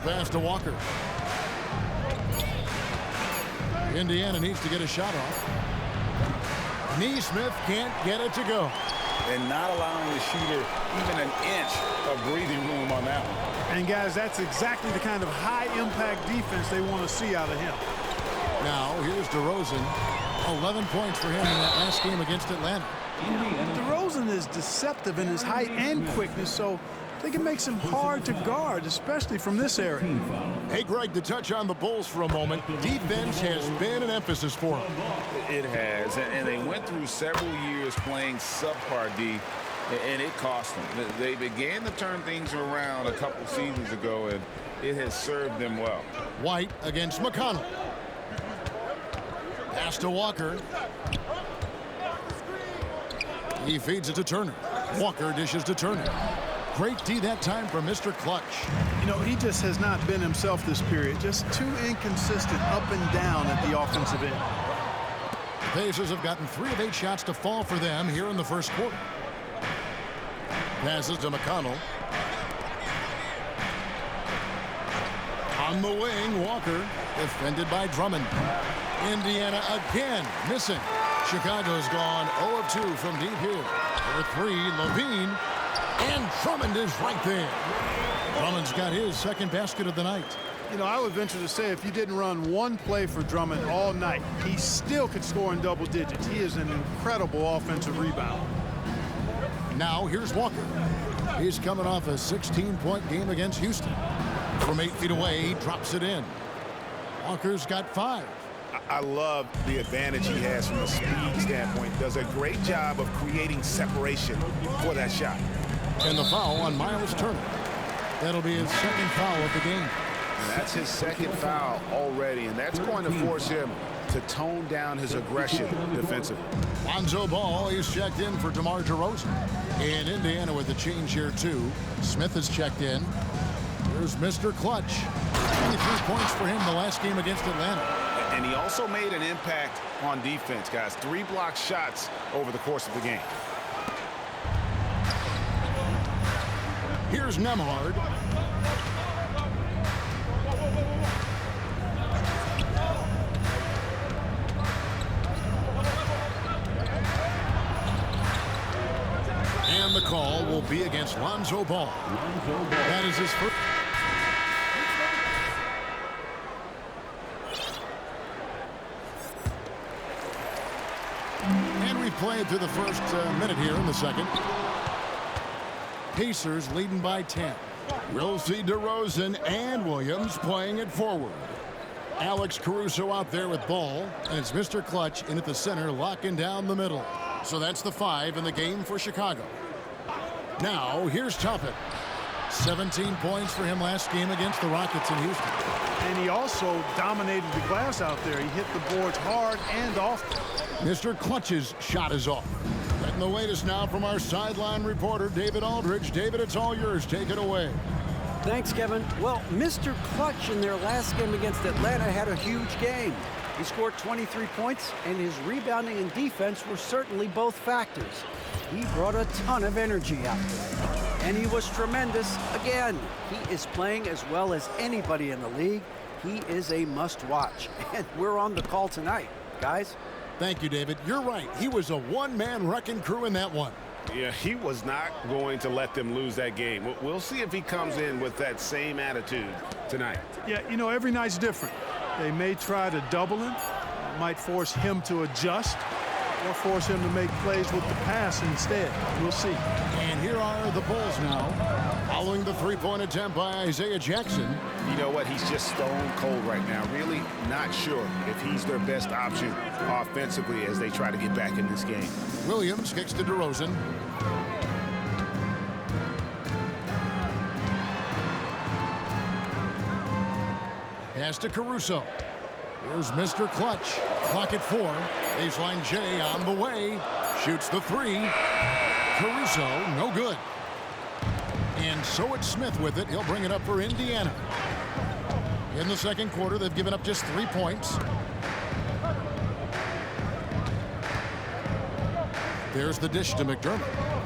Pass to Walker. Indiana needs to get a shot off. Neesmith can't get it to go. And not allowing the shooter even an inch of breathing room on that one. And, guys, that's exactly the kind of high-impact defense they want to see out of him. Now, here's DeRozan. 11 points for him in that last game against Atlanta. DeRozan is deceptive in his height and quickness, so I think it makes him hard to guard, especially from this area. Hey, Greg, to touch on the Bulls for a moment, defense has been an emphasis for them. It has, and they went through several years playing subpar D, and it cost them. They began to turn things around a couple seasons ago, and it has served them well. White against McConnell. Pass to Walker. He feeds it to Turner. Walker dishes to Turner. Great D that time from Mr. Clutch. You know, he just has not been himself this period. Just too inconsistent up and down at the offensive end. The Pacers have gotten 3 of 8 shots to fall for them here in the first quarter. Passes to McConnell. On the wing, Walker, defended by Drummond. Indiana again missing. Chicago's gone 0 of 2 from deep here. For 3, Levine. And Drummond is right there. Drummond's got his second basket of the night. You know, I would venture to say if you didn't run one play for Drummond all night, he still could score in double digits. He is an incredible offensive rebounder. Now here's Walker. He's coming off a 16-point game against Houston. From 8 feet away, he drops it in. Walker's got 5. I love the advantage he has from a speed standpoint. Does a great job of creating separation for that shot. And the foul on Myles Turner. That'll be his second foul of the game. And that's his second foul already, and that's going to force him to tone down his aggression defensively. Lonzo Ball, he's checked in for DeMar DeRozan. And Indiana with a change here, too. Smith has checked in. Here's Mr. Clutch. 23 points for him the last game against Atlanta. And he also made an impact on defense, guys. 3 block shots over the course of the game. Here's Nembhard. And the call will be against Lonzo Ball. That is his first. And we've played through the first minute here in the second. Pacers leading by 10. We'll see DeRozan and Williams playing it forward. Alex Caruso out there with ball, and it's Mr. Clutch in at the center, locking down the middle. So that's the 5 in the game for Chicago. Now, here's Toppin. 17 points for him last game against the Rockets in Houston. And he also dominated the glass out there. He hit the boards hard and often. Mr. Clutch's shot is off. Getting the latest now from our sideline reporter, David Aldridge. David, it's all yours. Take it away. Thanks, Kevin. Well, Mr. Clutch in their last game against Atlanta had a huge game. He scored 23 points, and his rebounding and defense were certainly both factors. He brought a ton of energy out there. And he was tremendous again. He is playing as well as anybody in the league. He is a must-watch. And we're on the call tonight, guys. Thank you, David. You're right. He was a one-man wrecking crew in that one. Yeah, he was not going to let them lose that game. We'll see if he comes in with that same attitude tonight. Yeah, you know, every night's different. They may try to double him. It might force him to adjust or force him to make plays with the pass instead. We'll see. And here are the Bulls now, following the three-point attempt by Isaiah Jackson. You know what? He's just stone cold right now. Really not sure if he's their best option offensively as they try to get back in this game. Williams kicks to DeRozan. Pass to Caruso. Here's Mr. Clutch. Clock at 4. Baseline J on the way. Shoots the 3. Caruso, no good. And so it's Smith with it. He'll bring it up for Indiana. In the second quarter, they've given up just 3 points. There's the dish to McDermott.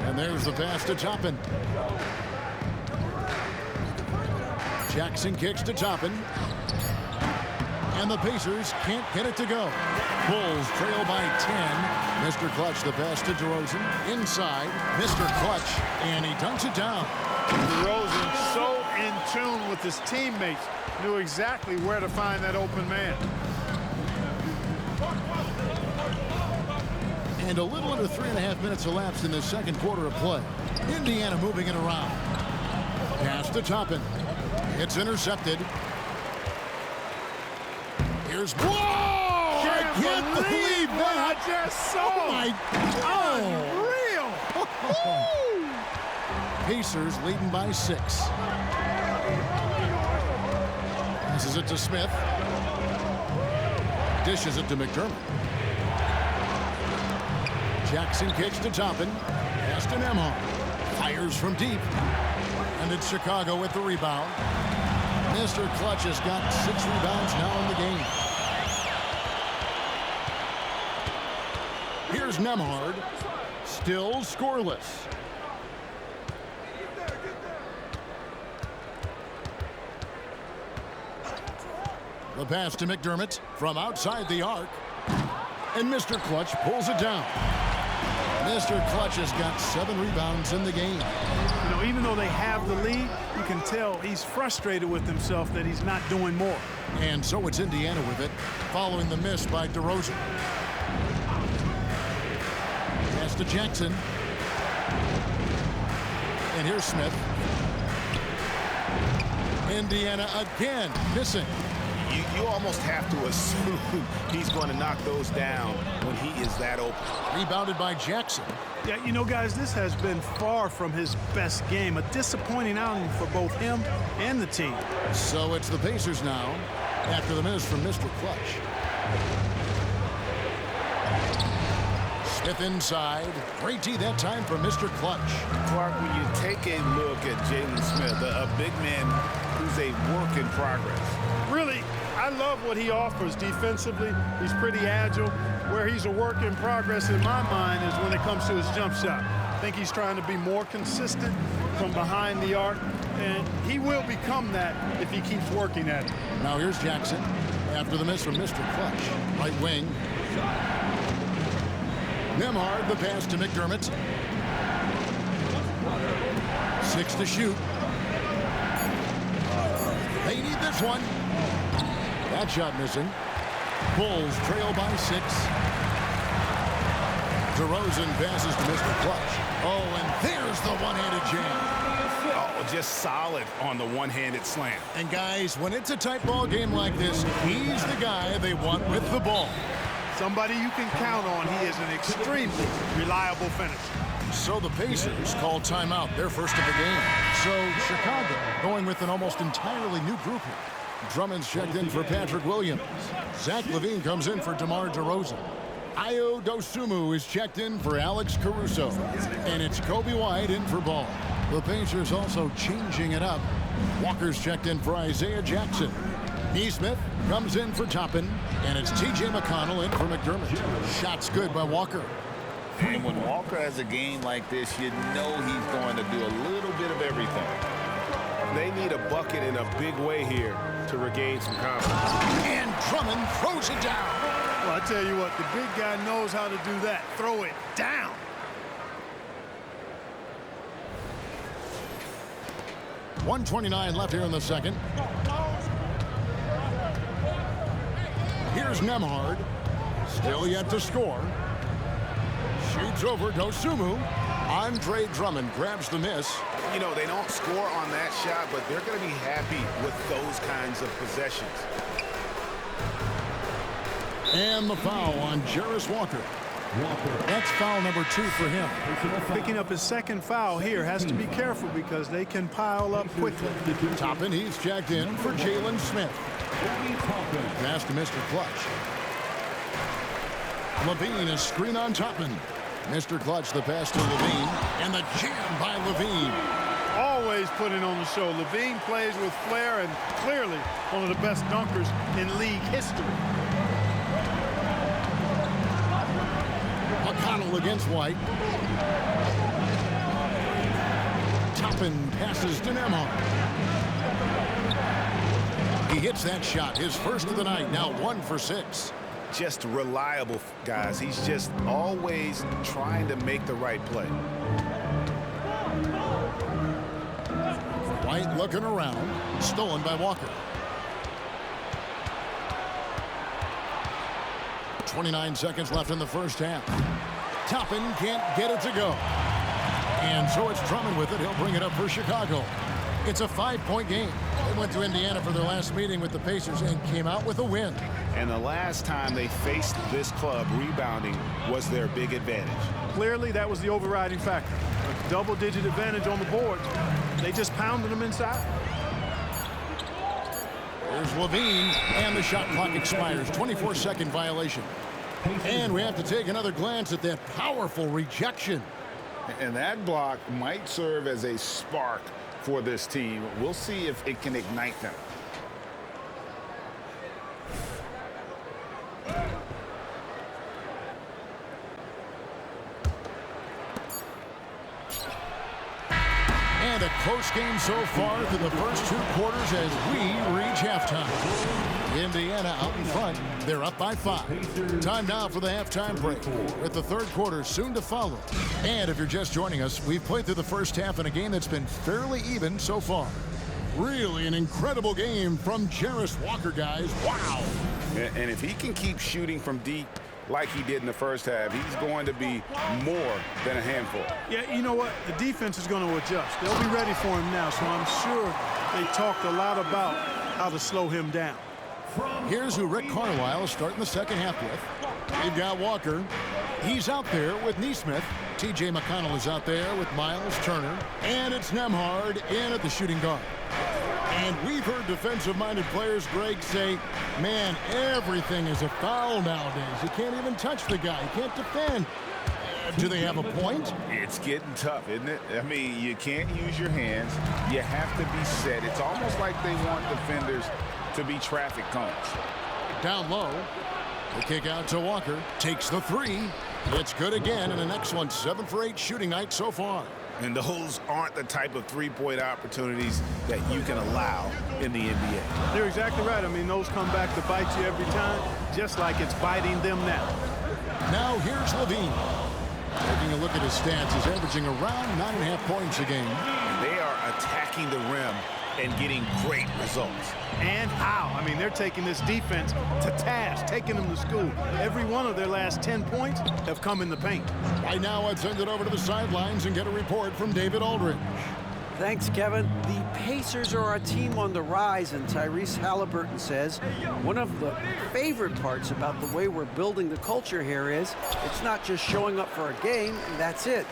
And there's the pass to Toppin. Jackson kicks to Toppin. And the Pacers can't get it to go. Bulls trail by 10. Mr. Clutch, the pass to DeRozan. Inside, Mr. Clutch, and he dunks it down. DeRozan so in tune with his teammates. Knew exactly where to find that open man. And a little under 3.5 minutes elapsed in the second quarter of play. Indiana moving it around. Pass to Toppin. It's intercepted. Here's whoa! I can't believe that! I just saw. Oh my Unreal! Pacers leading by 6. Passes it to Smith. Dishes it to McDermott. Jackson kicks to Toppin. Pass to Nembhard. Fires from deep. And it's Chicago with the rebound. Mr. Clutch has got 6 rebounds now in the game. Here's Nembhard. Still scoreless. The pass to McDermott from outside the arc. And Mr. Clutch pulls it down. Mr. Clutch has got 7 rebounds in the game. You know, even though they have the lead, you can tell he's frustrated with himself that he's not doing more. And so it's Indiana with it, following the miss by DeRozan. Pass to Jackson. And here's Smith. Indiana again missing. You almost have to assume he's going to knock those down when he is that open. Rebounded by Jackson. Yeah, you know, guys, this has been far from his best game. A disappointing outing for both him and the team. So it's the Pacers now, after the miss from Mr. Clutch. Smith inside. Great D that time from Mr. Clutch. Clark, when you take a look at Jalen Smith, a big man who's a work in progress. Really, I love what he offers defensively. He's pretty agile. Where he's a work in progress in my mind is when it comes to his jump shot. I think he's trying to be more consistent from behind the arc, and he will become that if he keeps working at it. Now here's Jackson after the miss from Mr. Clutch. Right wing. Nembhard, the pass to McDermott. 6 to shoot. They need this one. That shot missing. Bulls trail by 6. DeRozan passes to Mr. Clutch. Oh, and there's the one-handed jam. Oh, just solid on the one-handed slam. And guys, when it's a tight ball game like this, he's the guy they want with the ball. Somebody you can count on. He is an extremely reliable finisher. So the Pacers call timeout, their first of the game. So Chicago going with an almost entirely new group here. Drummond's checked in for Patrick Williams. Zach LaVine comes in for DeMar DeRozan. Ayo Dosunmu is checked in for Alex Caruso. And it's Kobe White in for Ball. The Pacers also changing it up. Walker's checked in for Isaiah Jackson. Nesmith comes in for Toppin. And it's T.J. McConnell in for McDermott. Shots good by Walker. And when Walker has a game like this, you know he's going to do a little bit of everything. They need a bucket in a big way here to regain some confidence. And Drummond throws it down. Well, I tell you what, the big guy knows how to do that. Throw it down. .129 left here in the second. Here's Nembhard. Still yet to score. Shoots over Dosunmu. Andre Drummond grabs the miss. You know, they don't score on that shot, but they're going to be happy with those kinds of possessions. And the foul on Jarris Walker. That's foul number 2 for him. Picking up his second foul here. Has to be careful because they can pile up quickly. Toppin, he's checked in for Jalen Smith. Pass to Mr. Clutch. LaVine, a screen on Toppin. Mr. Clutch, the pass to LaVine. And the jam by LaVine. Always putting on the show. LaVine plays with flair and clearly one of the best dunkers in league history. McConnell against White. Toppin passes to Nembhard. He hits that shot, his first of the night, now 1 for 6. Just reliable, guys. He's just always trying to make the right play. White looking around, stolen by Walker. 29 seconds left in the first half. Toppin can't get it to go. And so it's Drummond with it. He'll bring it up for Chicago. It's a 5-point game. They went to Indiana for their last meeting with the Pacers and came out with a win. And the last time they faced this club, rebounding was their big advantage. Clearly, that was the overriding factor. A double-digit advantage on the board. They just pounded them inside. Here's Levine, and the shot clock expires. 24-second violation. And we have to take another glance at that powerful rejection. And that block might serve as a spark for this team. We'll see if it can ignite them. And a close game so far through the first 2 quarters as we reach halftime. Indiana out in front. They're up by 5. Time now for the halftime break, with the third quarter soon to follow. And if you're just joining us, we've played through the first half in a game that's been fairly even so far. Really an incredible game from Jarris Walker, guys. Wow. And if he can keep shooting from deep like he did in the first half, he's going to be more than a handful. Yeah, you know what? The defense is going to adjust. They'll be ready for him now, so I'm sure they talked a lot about how to slow him down. Here's who Rick Carlisle is starting the second half with. They've got Walker. He's out there with Nesmith. T.J. McConnell is out there with Myles Turner. And it's Nembhard in at the shooting guard. And we've heard defensive-minded players, Greg, say, man, everything is a foul nowadays. You can't even touch the guy. You can't defend. Do they have a point? It's getting tough, isn't it? I mean, you can't use your hands. You have to be set. It's almost like they want defenders to be traffic cones. Down low. The kick out to Walker. Takes the 3. It's good again, and an excellent 7 for 8 shooting night so far. And those aren't the type of three-point opportunities that you can allow in the NBA. You're exactly right. I mean, those come back to bite you every time, just like it's biting them now. Now here's Levine. Taking a look at his stats, he's averaging around 9.5 points a game. And they are attacking the rim and getting great results. And how? I mean, they're taking this defense to task, taking them to school. Every one of their last 10 points have come in the paint. Right now, let's send it over to the sidelines and get a report from David Aldridge. Thanks, Kevin. The Pacers are a team on the rise, and Tyrese Haliburton says one of the favorite parts about the way we're building the culture here is it's not just showing up for a game, and that's it.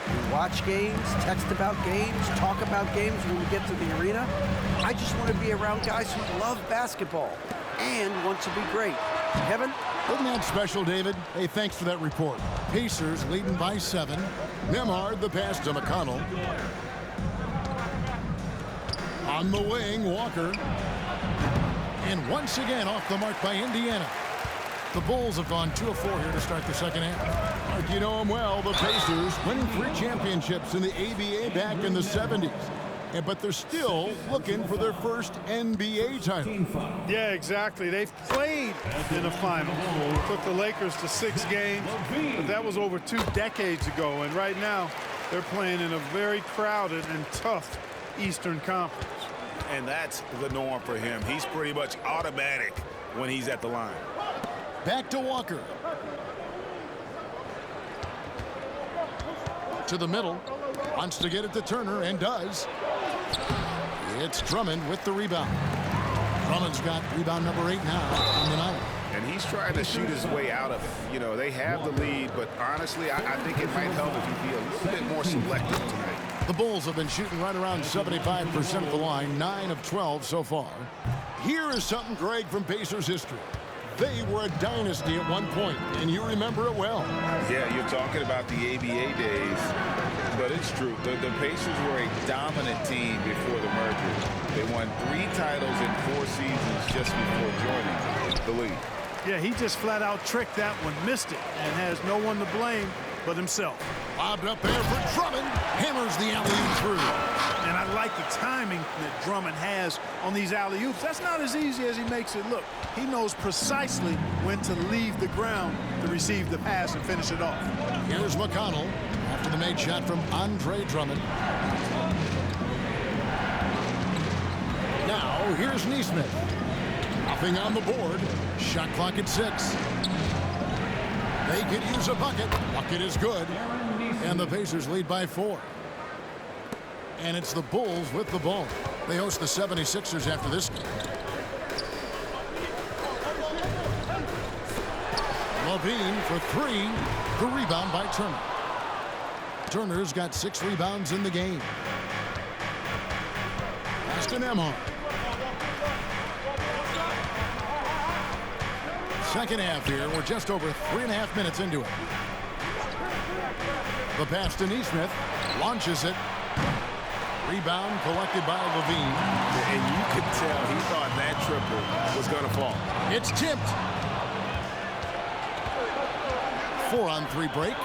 We watch games, text about games, talk about games when we get to the arena. I just want to be around guys who love basketball and want to be great. Kevin? Isn't that special, David? Hey, thanks for that report. Pacers leading by 7. Nembhard the pass to McConnell. On the wing, Walker. And once again off the mark by Indiana. The Bulls have gone 2 of 4 here to start the second half. Mark, you know them well, the Pacers winning 3 championships in the ABA back in the 70s. But they're still looking for their first NBA title. Yeah, exactly. They've played in the finals. Took the Lakers to 6 games, but that was over 2 decades ago. And right now, they're playing in a very crowded and tough Eastern Conference. And that's the norm for him. He's pretty much automatic when he's at the line. Back to Walker. To the middle. Wants to get it to Turner and does. It's Drummond with the rebound. Drummond's got rebound number 8 now on the night. And he's trying to shoot his way out of it. You know, they have the lead, but honestly, I think it might help if he be a little bit more selective tonight. The Bulls have been shooting right around 75% of the line, 9 of 12 so far. Here is something, Greg, from Pacers history. They were a dynasty at one point, and you remember it well. Yeah, you're talking about the ABA days, but it's true. The Pacers were a dominant team before the merger. They won 3 titles in 4 seasons just before joining the league. Yeah, he just flat out tricked that one, missed it, and has no one to blame but himself. Lobbed up there for Drummond. Hammers the alley-oop through. And I like the timing that Drummond has on these alley-oops. That's not as easy as he makes it look. He knows precisely when to leave the ground to receive the pass and finish it off. Here's McConnell after the made shot from Andre Drummond. Now, here's Nesmith. Nothing on the board. Shot clock at 6. They could use a bucket. Bucket is good. And the Pacers lead by 4. And it's the Bulls with the ball. They host the 76ers after this game. Levine for 3. The rebound by Turner. Turner's got 6 rebounds in the game. Pass to Nembhard. Second half here. We're just over 3.5 minutes into it. The pass to Nesmith. Launches it. Rebound collected by Levine. And you could tell he thought that triple was going to fall. It's tipped. 4-on-3 break.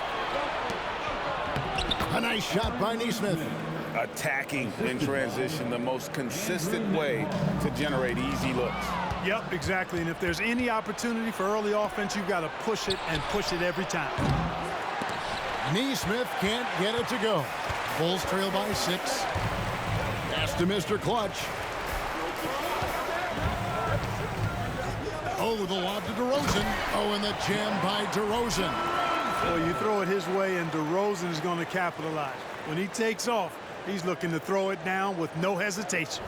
A nice shot by Nesmith. Attacking in transition, the most consistent way to generate easy looks. Yep, exactly. And if there's any opportunity for early offense, you've got to push it and push it every time. Nesmith can't get it to go. Bulls trail by 6. Pass to Mr. Clutch. Oh, the lob to DeRozan. Oh, and the jam by DeRozan. Well, you throw it his way, and DeRozan is going to capitalize. When he takes off, he's looking to throw it down with no hesitation.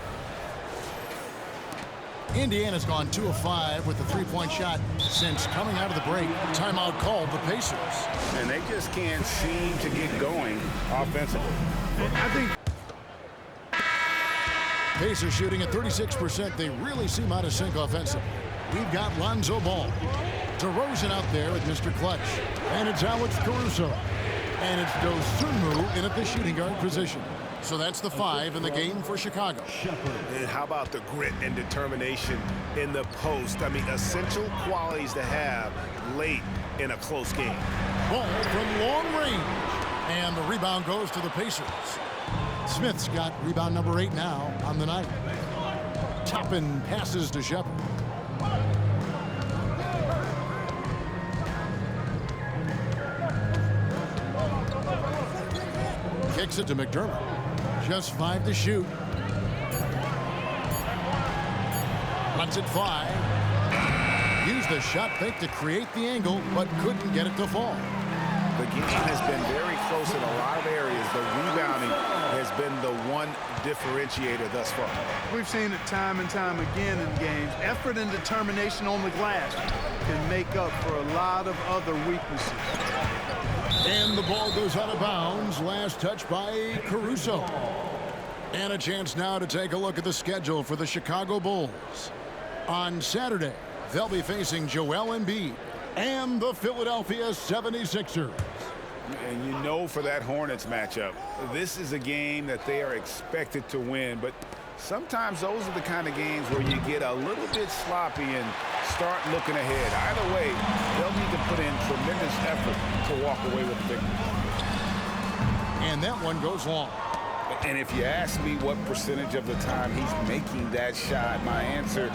Indiana's gone 2 of 5 with the 3-point shot since coming out of the break. Timeout called the Pacers. And they just can't seem to get going offensively. I think Pacers shooting at 36%. They really seem out of sync offensively. We've got Lonzo Ball. DeRozan out there with Mr. Clutch. And it's Alex Caruso. And it's Dosunmu in at the shooting guard position. So that's the 5 in the game for Chicago. And how about the grit and determination in the post? I mean, essential qualities to have late in a close game. Ball from long range. And the rebound goes to the Pacers. Smith's got rebound number 8 now on the night. Toppin passes to Shepard. Kicks it to McDermott. Just 5 to shoot. Lets it fly. Used the shot fake to create the angle, but couldn't get it to fall. The game has been very close in a lot of areas. The rebounding has been the one differentiator thus far. we've seen it time and time again in games. Effort and determination on the glass can make up for a lot of other weaknesses. And the ball goes out of bounds. Last touch by Caruso. And a chance now to take a look at the schedule for the Chicago Bulls. On Saturday, they'll be facing Joel Embiid and the Philadelphia 76ers. And you know, for that Hornets matchup, this is a game that they are expected to win. But sometimes those are the kind of games where you get a little bit sloppy and start looking ahead. Either way, they'll need to put in tremendous effort to walk away with the victory. And that one goes long. And if you ask me what percentage of the time he's making that shot, my answer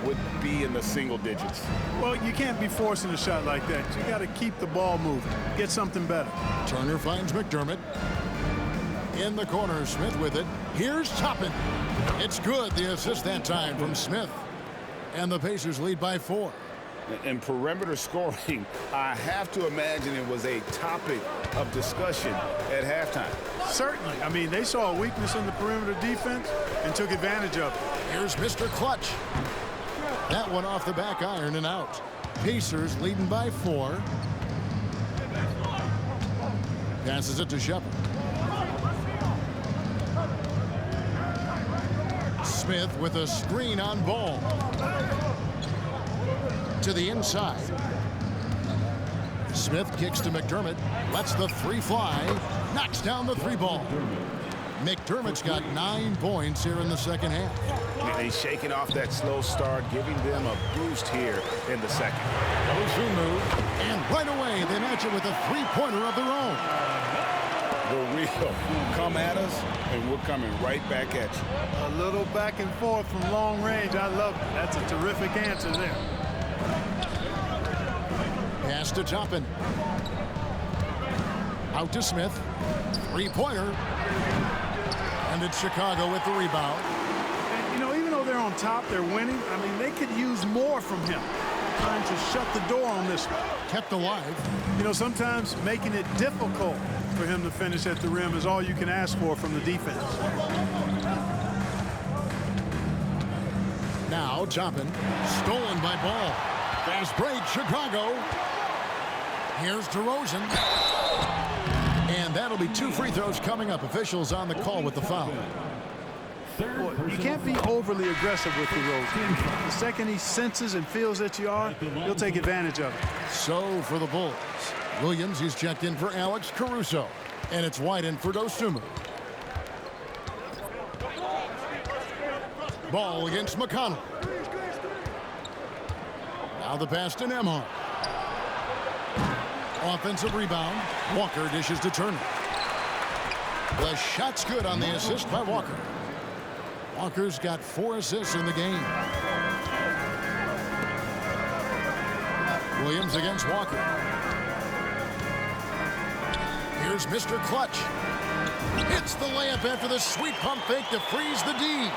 would be in the single digits. Well, you can't be forcing a shot like that. You got to keep the ball moving. Get something better. Turner finds McDermott. In the corner, Smith with it. Here's Toppin. It's good. The assist that time from Smith. And the Pacers lead by 4. In perimeter scoring, I have to imagine it was a topic of discussion at halftime. Certainly. I mean, they saw a weakness in the perimeter defense and took advantage of it. Here's Mr. Clutch. That one off the back iron and out. Pacers leading by 4. Passes it to Shepard. Smith with a screen on Ball. To the inside. Smith kicks to McDermott. Lets the 3 fly. Knocks down the 3 ball. McDermott's got 9 points here in the second half. And he's shaking off that slow start, giving them a boost here in the second. Osumu, and right away they match it with a three-pointer of their own. The real come at us, and we're coming right back at you. A little back and forth from long range. I love it. That's a terrific answer there. Pass to Toppin. Out to Smith. Three-pointer. And it's Chicago with the rebound. And, you know, even though they're on top, they're winning. I mean, they could use more from him. Trying to shut the door on this one. Kept alive. You know, sometimes making it difficult for him to finish at the rim is all you can ask for from the defense. Now Toppin. Stolen by Ball. Fast break, Chicago. Here's DeRozan. And that'll be 2 free throws coming up. Officials on the call with the foul. Boy, you can't be overly aggressive with DeRozan. The second he senses and feels that you are, he'll take advantage of it. So for the Bulls, Williams, he's checked in for Alex Caruso. And it's White in for Dosunmu. Ball against McConnell. Now the pass to Nembhard. Offensive rebound. Walker dishes to Turner. The shot's good on the assist by Walker. Walker's got 4 assists in the game. Williams against Walker. Here's Mr. Clutch. Hits the layup after the sweet pump fake to freeze the D.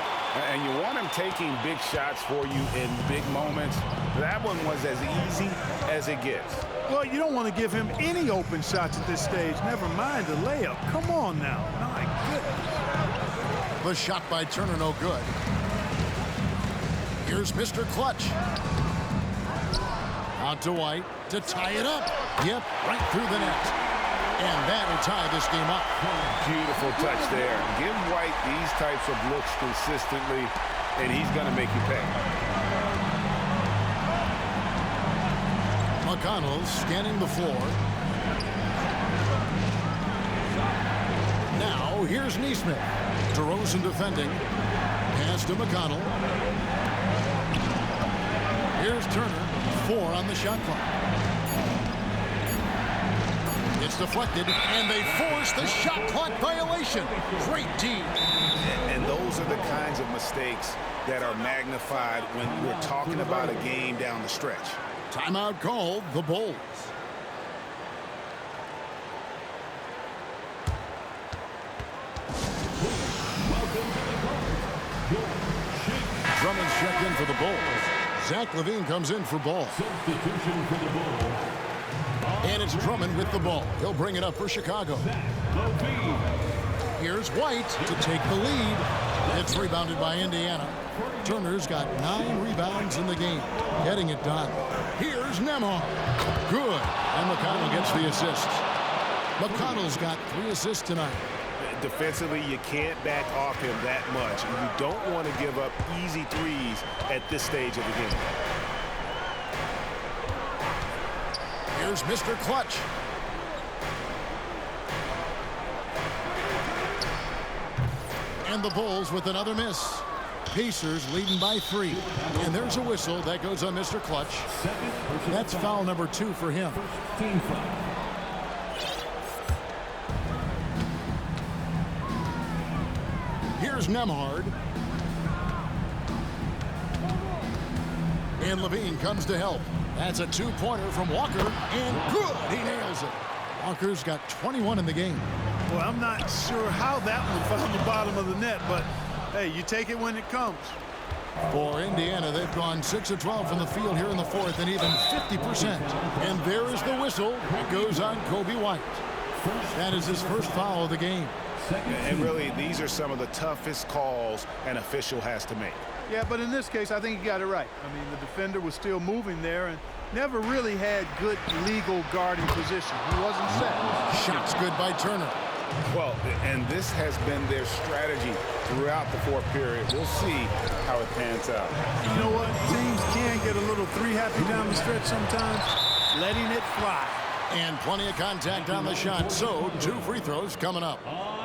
And you want him taking big shots for you in big moments. That one was as easy as it gets. Well, you don't want to give him any open shots at this stage. Never mind the layup. Come on now. My goodness. The shot by Turner, no good. Here's Mr. Clutch. Out to White to tie it up. Yep, right through the net. And that'll tie this game up. Beautiful touch there. Give White these types of looks consistently, and he's going to make you pay. McConnell scanning the floor. Now here's Nesmith. DeRozan defending. Pass to McConnell. Here's Turner. 4 on the shot clock. It's deflected, and they force the shot clock violation. Great D. And those are the kinds of mistakes that are magnified when we're talking about a game down the stretch. Timeout called, the Bulls. Drummond's checked in for the Bulls. Zach LaVine comes in for Ball. Substitution for the Bulls. And it's Drummond with the ball. He'll bring it up for Chicago. Here's White to take the lead. It's rebounded by Indiana. Turner's got 9 rebounds in the game, getting it done. Here's Nembhard. Good. And McConnell gets the assist. McConnell's got 3 assists tonight. Defensively, you can't back off him that much. And you don't want to give up easy threes at this stage of the game. Here's Mr. Clutch. And the Bulls with another miss. Pacers leading by 3. And there's a whistle that goes on Mr. Clutch. That's foul number 2 for him. Here's Nembhard. And LaVine comes to help. That's a 2-pointer from Walker, and good. He nails it. Walker's got 21 in the game. Well, I'm not sure how that one found the bottom of the net, but hey, you take it when it comes. For Indiana, they've gone 6 of 12 from the field here in the 4th, and even 50%. And there is the whistle. It goes on Kobe White. That is his first foul of the game. And really, these are some of the toughest calls an official has to make. Yeah, but in this case, I think he got it right. I mean, the defender was still moving there and never really had good legal guarding position. He wasn't set. Shots good by Turner. Well, and this has been their strategy throughout the 4th period. We'll see how it pans out. You know what? Teams can get a little 3-happy down the stretch sometimes, letting it fly. And plenty of contact on the shot, so 2 free throws coming up.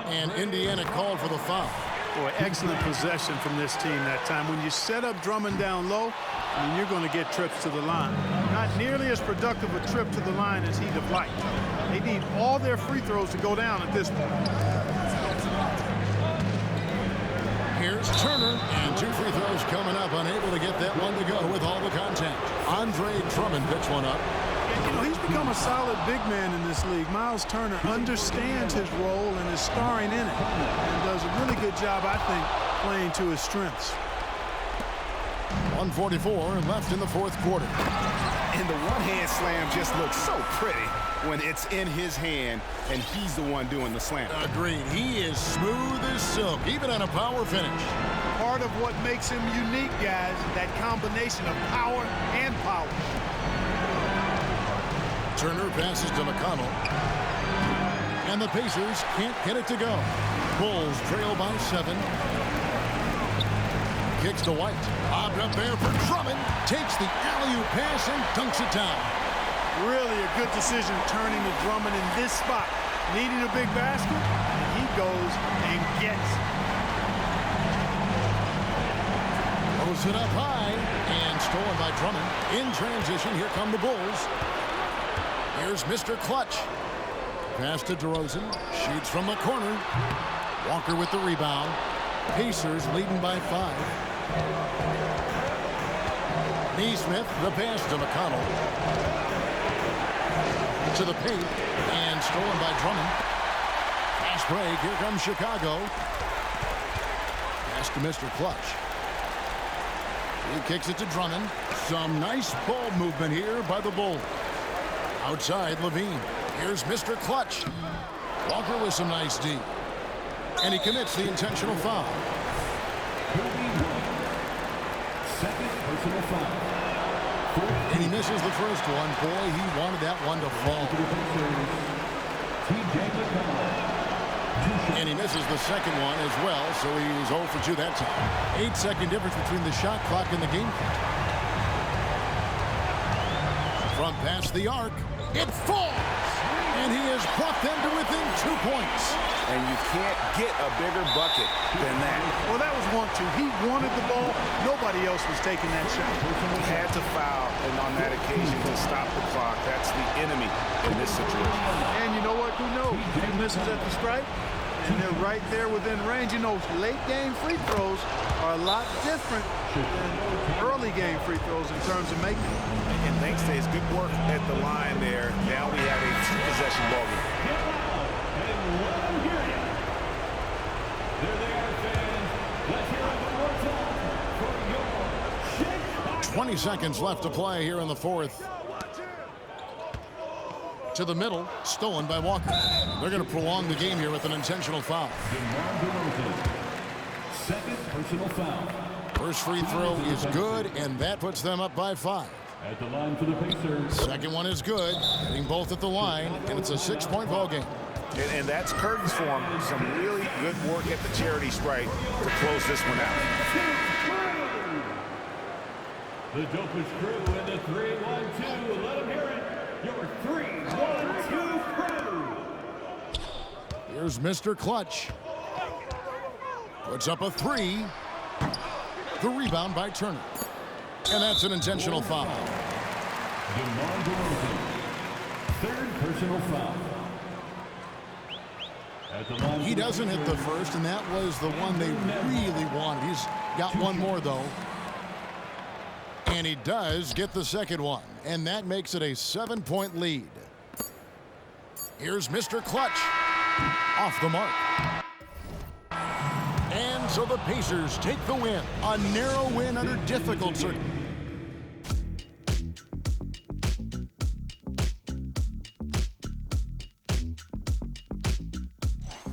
And Indiana called for the foul. Boy, excellent possession from this team that time. When you set up Drummond down low, I mean, you're going to get trips to the line. Not nearly as productive a trip to the line as he'd have liked. They need all their free throws to go down at this point. Here's Turner, and 2 free throws coming up, unable to get that one to go with all the contact. Andre Drummond picks one up. You know, he's become a solid big man in this league. Myles Turner understands his role and is starring in it, and does a really good job, I think, playing to his strengths. 1:44 left in the fourth quarter. And the one-hand slam just looks so pretty when it's in his hand and he's the one doing the slam. Agreed. He is smooth as silk, even on a power finish. Part of what makes him unique, guys, that combination of power and power. Turner passes to McConnell. And the Pacers can't get it to go. Bulls trail by 7. Kicks to White. Lobbed up there for Drummond. Takes the alley-oop pass and dunks it down. Really a good decision turning to Drummond in this spot. Needing a big basket, and he goes and gets it. Throws it up high and stolen by Drummond. In transition, here come the Bulls. Here's Mr. Clutch. Pass to DeRozan. Shoots from the corner. Walker with the rebound. Pacers leading by 5. Neesmith, the pass to McConnell. To the paint, and stolen by Drummond. Fast break, here comes Chicago. Pass to Mr. Clutch. He kicks it to Drummond. Some nice ball movement here by the Bulls. Outside, Levine. Here's Mr. Clutch. Walker with some nice D. And he commits the intentional foul. Second personal foul. And he misses the first one. Boy, he wanted that one to fall. And he misses the second one as well, so he's 0 for 2 that time. 8-second difference between the shot clock and the game clock. From past the arc, it falls! And he has brought them to within 2 points. And you can't get a bigger bucket than that. Well, that was 1-2. He wanted the ball. Nobody else was taking that shot. He had to foul, and on that occasion to stop the clock. That's the enemy in this situation. And you know what? Who knows? He misses at the stripe, and they're right there within range. You know, late game free throws are a lot different than early game free throws in terms of making them. And thanks to his good work at the line there, now we have a 2-possession ball game. 20 seconds left to play here in the fourth. To the middle, stolen by Walker. They're going to prolong the game here with an intentional foul. Second personal foul. First free throw is good, and that puts them up by 5. At the line for the Pacers. Second one is good, hitting both at the line, and it's a 6-point ball game. And that's curtains for him. Some really good work at the charity stripe to close this one out. The Dopage crew in the 3-1-2. Let them hear it. Your 3-1-2 crew. Here's Mr. Clutch. Puts up a 3. The rebound by Turner. And that's an intentional foul. DeMar DeRozan. Third personal foul. At the line He doesn't hit the first, and that was the one they really wanted. He's got one more, though. And he does get the second one, and that makes it a 7-point lead. Here's Mr. Clutch. Off the mark. And so the Pacers take the win. A narrow win under difficult circumstances.